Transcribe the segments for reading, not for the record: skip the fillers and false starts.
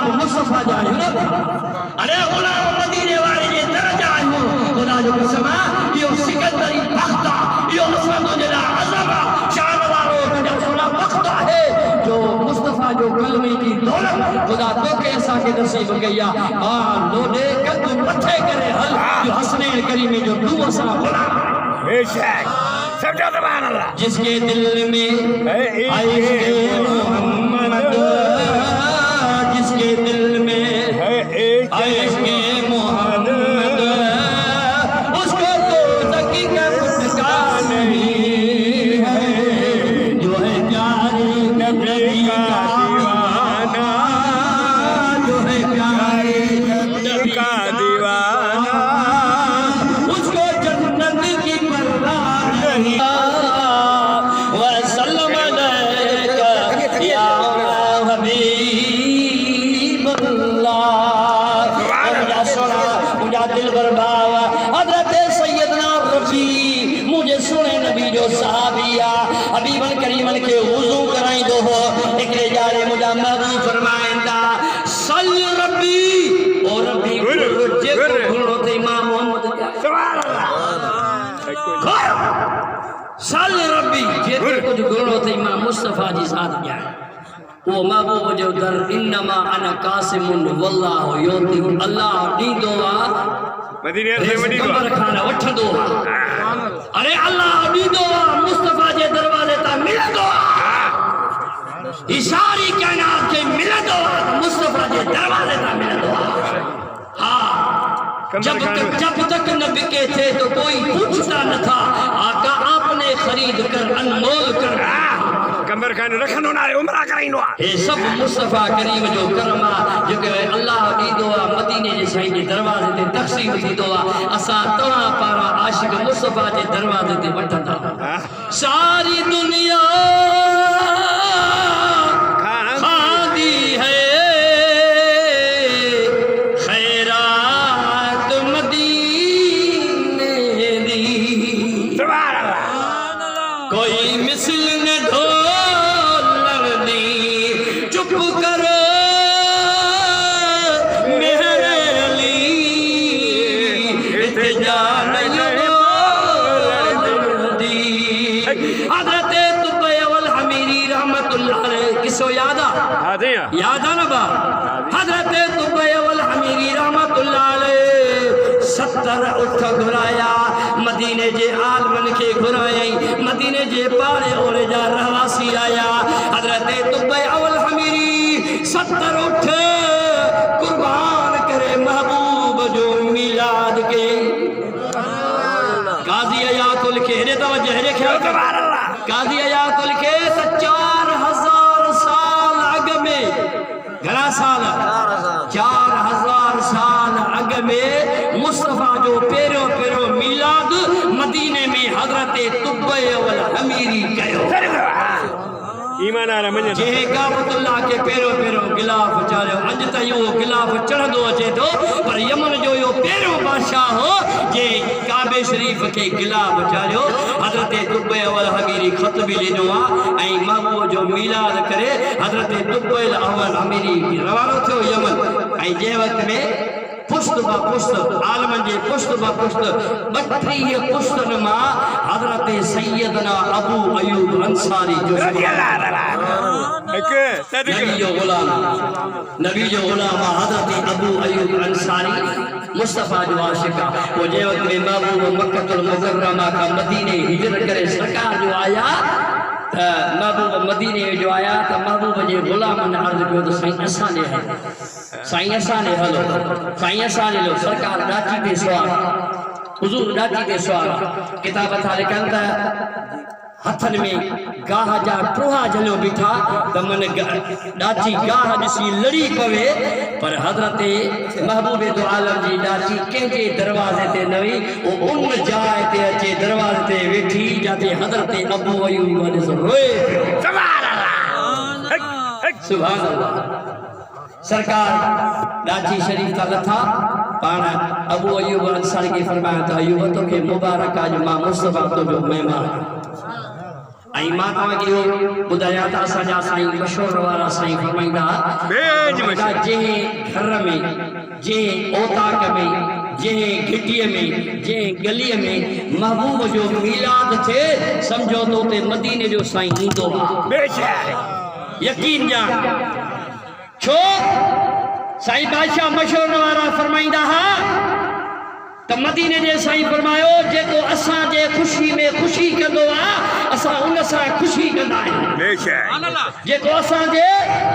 जनाब मुस्तफा जायो अरे गुलाम मदीने वाले जे दर्जा आयो खुदा जो कसमा यो सिकंदरी तख्ता यो असदुल अज़मा शान वालो जो खुदा तख्ता है जो मुस्तफा जो कलमे की दौलत खुदा तो के ऐसा के नसीब गया हां लोडे कद मथे करे हल जो हसनैन करीम जो दू असा गुलाम बेशक समझो सुभान अल्लाह जिसके दिल में आए मोहम्मद जिसके दिल में आए मोहम्मद उसको तो तकी का फुटका नहीं है जो है प्यारे नबी का दीवाना जो है प्यारे नबी का दीवाना उसको जन्नत की परवाह नहीं वसल्लम अलैका या मुझा दिल बर्बाद हजरत सैयदना रफी मुझे सुने नबी जो सहाबिया हबीबन करीमन के वुजू कराई दो हो एक जारे मुझा महबूब फरमाइंदा सल रब्बी ओ रब्बी जे गुणो ते इमाम मोहम्मद सुभान अल्लाह सल रब्बी जे कुछ गुणो ते इमाम मुस्तफा जी साथ जाए वो महबूब जो दर इन्नमा अना कासिमुन वल्लाहु योति अल्लाह दीदो आ मदीने से मडी दो खाना वठदो अरे अल्लाह दीदो आ मुस्तफा जे दरवाजे ता मिलदो ई सारी कायनात के मिलदो मुस्तफा जे दरवाजे ता मिलदो हां जब तक न बिके थे तो कोई पूछता न था आका आपने खरीद कर अनमोल कर कमर खान रखनो ना उमरा कराइनो ये सब मुस्तफा करीम जो करमा जो के अल्लाह दी दुआ मदीने जे साईं जे दरवाजे ते तक़सीम थी दुआ असा तवा पारा आशिक मुस्तफा जे दरवाजे ते वठंदा सारी दुनिया खादी है खैरात मदीने दी सुभान अल्लाह कोई मिसल न याद ना बा हजरत तुबैवल हमीरी रहमतुल्लाह अलैह 70 उठ घुराया मदीने जे आलमन के घुराई मदीने जे पारे और जा रहवासी आया हजरत तुबैवल हमीरी 70 उठ कुर्बान करे महबूब जो मिलाद के काजी आयातुल के ने तवज्जो है ख्याल सुभान अल्लाह काजी आयातुल के 4000 साल अग में घना साल 4000 साल अग में मुस्तफा जो पेरो पेरो मिलाद मदीने में हजरत तुबैवल हमीरी कयो ईमान आ रहा जे काबतुल्लाह के पेरो पेरो गिलाफ चारियो अज ताईं वो गिलाफ चढ़ंदो अचे थो पर यमन जो यो पेरो बादशाह हो जे काबे शरीफ के गिलाफ चारियो हजरत तुबैवल हमीरी खत भी ॾिनो आहे ऐं महबूब जो मिलाद करे हजरत तुबैवल हमीरी रवानो थियो यमन ऐं जे वक्त में पुश्त बा पुश्त आलमन जे पुश्त बा पुश्त 32 पुश्तन मां हजरत सैयदना अबू अयूब अंसारी जो नबी जो गुलाम हजरत अबू अयूब अंसारी मुस्तफा जो आशिका वो जे वक्त में महबूब मक्कतुल मुकर्रमा का मदीने हिजरत करे सरकार जो आया महबूब मदीने जो आया तो महबूब जे गुलाम ने अर्ज कियो तो साईं असा ने हलो साईं असा ने लो सरकार डाची ते सवार हुजूर डाची ते सवार किताब था लिखन था हथन में गाह जा टोहा जलियो बीठा त मन डाची गाह दिसी लड़ी पवे पर हजरत महबूब दो आलम जी डाची केजे दरवाजे ते नवी वो उन जाए ते अचे दरवाजे ते वेठी जाते हजरत अबू अयूब ने रोए सुभान अल्लाह सरकार डाची शरीफ का लथा पाना अबू अयूब अंसारी के फरमाया था अयूब तो के मुबारक आज मां मुस्तफा तो जो मेहमान आई मां तव्हांखे ॿुधायां त असांजा साईं मशहूर वारा साईं फरमाईंदा जंहिं घर में जंहिं ओताक में जंहिं घिटीअ में जंहिं गलीअ में महबूब जो मीलाद थिए सम्झो त उते मदीने जो साईं ईंदो आहे यकीन ॼाण छो साईं बादशाह मशहूर वारा फरमाईंदा हा त मदीने जे साईं फरमायो जेको असांजे ख़ुशी में ख़ुशी कंदो आहे असां उन सां ख़ुशी कंदा आहियूं जेको असांजे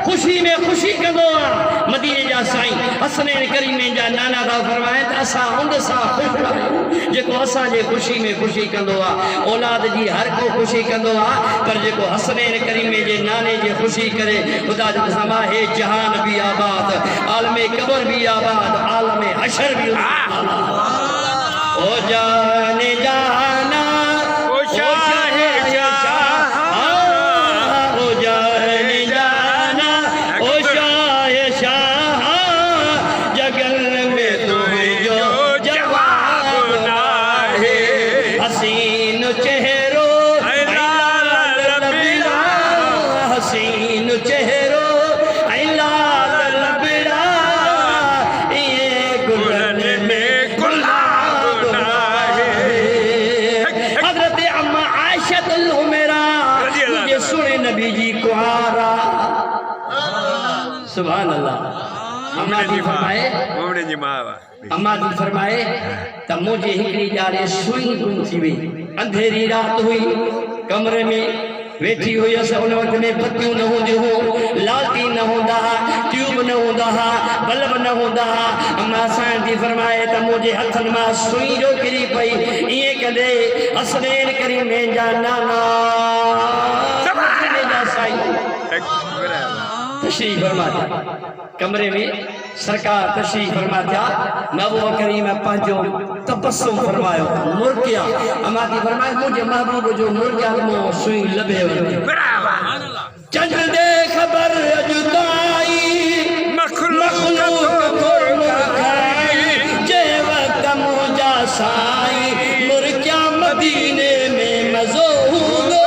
ख़ुशी में ख़ुशी कंदो आहे मदीने जा साईं हसनैन करीमैन जा नाना था फरमाए त असां उन सां ख़ुशि आहियूं जेको असांजे ख़ुशी में ख़ुशी कंदो आहे औलाद जी हर को ख़ुशी कंदो आहे पर जेको हसनैन करीमे जे नाने जी ख़ुशी करे ख़ुदा जो कसम आहे जहान बि आबाद आलम क़ब्र बि आबाद आलम हशर बि आबाद ओ जाने जाना ओ शाहे शाह ओ जाने जाना ओ शाहे शाह जगल में तुम्हें जो जवाब ना है हसीन चेहरो हसीन चेहरो सुभान अल्लाह अम्मा जी फरमाए त मुझे हिकड़ी ॼाणे सुई गुम थी वई अंधेरी रात हुई कमरे में वेठी हुई असां उन वक़्त में बत्तियूं न हूंदियूं हुयूं लालटीन न हूंदा हुआ ट्यूब न हूंदा हुआ बल्ब न हूंदा हुआ अम्मा साईं थी फरमाए त मुंहिंजे हथनि मां सुई जो किरी पई ईअं कंदे हसनैन करीमैन जा नाना जा साईं तशरीफ फरमा था कमरे में सरकार तशरीफ फरमा था महबूब करीम पंहिंजो तबस्सुम फरमायो मुर्किया अम्मा थी फरमाए मुंहिंजे महबूब जो मुर्किया मो सुई लभे वञे चंद्र दे ख़बर अॼु ताई मखलूक को मुर्खाई जे वक़्त मुंहिंजा साईं मुर्किया मदीने में मज़ो हूंदो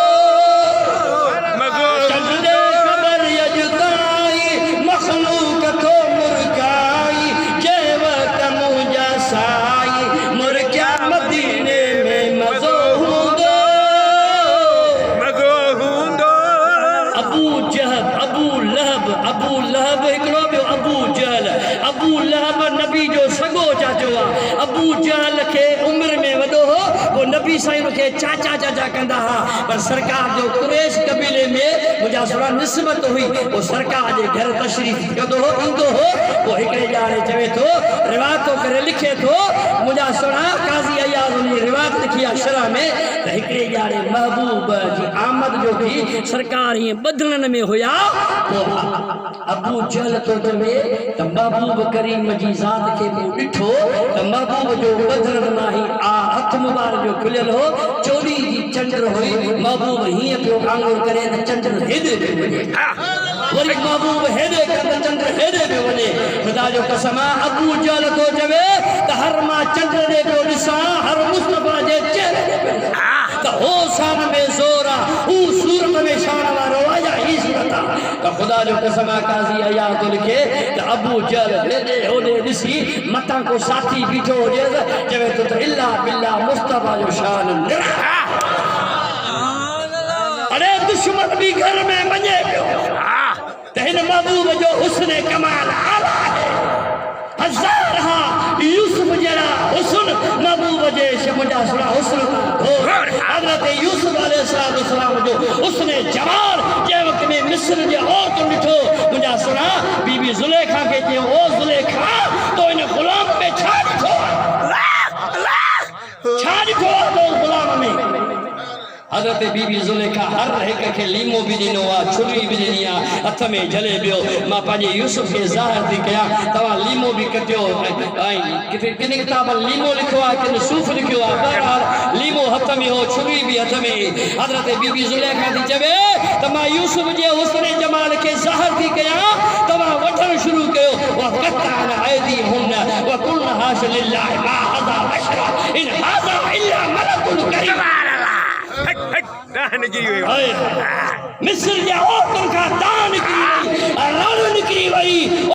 अबू जहल के उम्र में वॾो हो वो नबी साईं के चाचा चाचा कंदा हा पर सरकार जो कुरैश कबीले में मुझा सुरा निस्बत हुई वो सरकार जे घर तशरीफ कंदो हो ईंदो हो वो हिकड़े ॼाणे चवे थो रिवायत तो करे लिखे थो मुझा सुरा काज़ी अयाज़ उन रिवायत लिखी आहे शरह में त हिकड़े ॼाणे महबूब जी आमद जो की सरकार ही बदलन में हुया वो अबू जहल तो चवे त महबूब करीम जी ज़ात के ॾिठो त महबूब जो बदन नाही आ हथ मुबारक जो खुलियल हो चोरी जी चंद्र हुई महबूब हीअं पियो आंगुर करे त चंद्र हेॾे पियो वञे वरी महबूब हेॾे कर त चंद्र हेॾे पियो वञे ख़ुदा जो कसम अबू जहल तो चवे त हर मां चंद्र ॾे पियो ॾिसां हर मुस्तफा जे चेहरे ॾे पियो त हो शान में ज़ोर आहे हू सूरत में शान वारो आहे या ही सूरत आहे त ख़ुदा जो कसम काज़ी अयाज़ थो लिखे त अबू जहल हेॾे होॾे ॾिसी मथां को साथी बीठो हुजे चवे थो त इल्ला बिल्ला मुस्तफा जो शान अरे दुश्मन भी घर में मञे पियो त हिन महबूब जो हुस्न कमाल आला है हजार हा यूसुफ जरा हुस्न महबूब जे मुंहिंजा सुरा हुस्न हज़रत यूसुफ अलैहिस्सलाम जो हुस्न जमाल जंहिं वक़्त में मिस्र जे औरतुं ॾिठो मुंहिंजा सुरा बीबी ज़ुलेखा खे चयो ओ ज़ुलेखा तो इन ग़ुलाम में छा ॾिठो तो ग़ुलाम में हज़रत बीबी ज़ुलेखा हर हिक खे लीमो भी ॾिनो आहे छुरी भी ॾिनी आहे हथ में जले पियो मां पंहिंजे यूसुफ खे ज़ाहिर थी कयां तव्हां लीमो भी कटियो ऐं किथे किन किताब लीमो लिखियो आहे किन सूफ़ लिखियो आहे बहरहाल लीमो हथ में हो छुरी भी हथ में हज़रत बीबी ज़ुलेखा थी चवे त मां यूसुफ जे हुस्न जमाल खे ज़ाहिर थी कयां तव्हां वठणु शुरू कयो वक़त्तअना ऐदीहुन वक़ुलना हाश लिल्लाहि मा हाज़ा बशरा इन हाज़ा इल्ला मलकुन करीम दाह निकिरी वियो हाय मिस्र जे औरतुनि खां दाह निकिरी वई रण निकिरी वई